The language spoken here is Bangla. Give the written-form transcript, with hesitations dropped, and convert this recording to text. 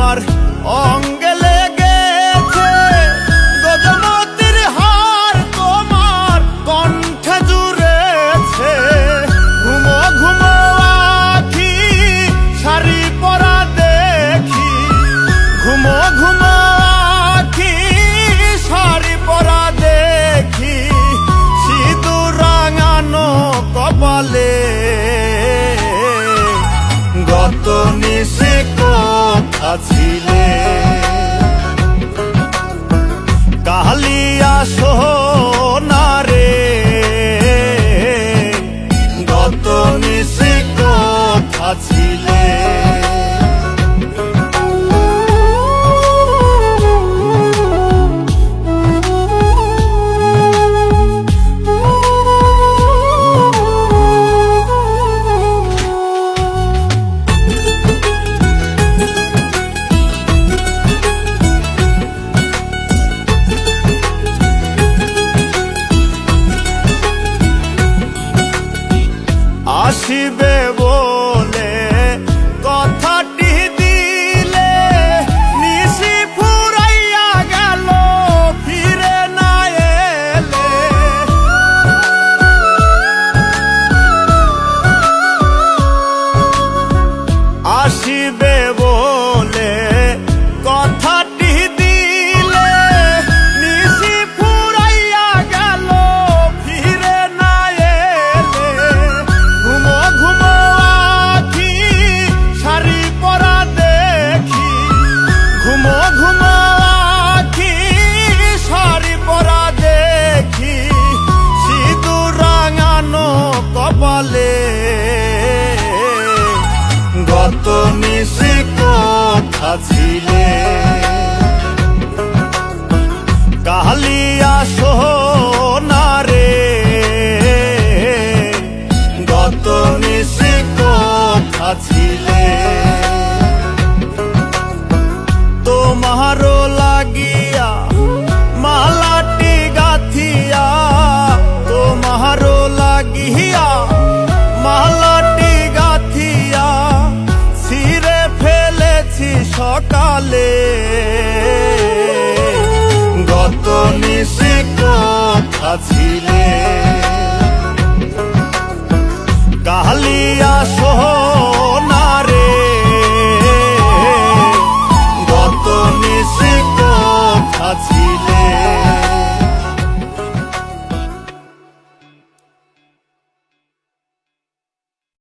আমার অঙ্গে লেগেছে গজমতির হার তোমার কণ্ঠে জুড়েছে ঘুমো ঘুমো আখি শাড়ি পরা দেখি ঘুমো ঘুমো আখি শাড়ি পরা দেখি সিঁদুর রাঙানো কপালে গত নিশে কথা ছিলে কালিয়া সোনারে গত নিশে কথা ছিলে আসিবে বলে কথাটি দিলে নিশি ফুরাইয়া গেল ফিরে না এলে আসিবে বলে কথাটি দিলে নিশি ফুরাইয়া গেল ফিরে না এলে ঘুমো ঘুমো আখি শাড়ি পরা দেখি ঘুমো ঘুমো আখি শাড়ি পরা দেখি সিঁদুর রাঙানো কপালে গত নিশে কথা ছিলে কালিয়া সোনারে গত নিশে কথা ছিলে।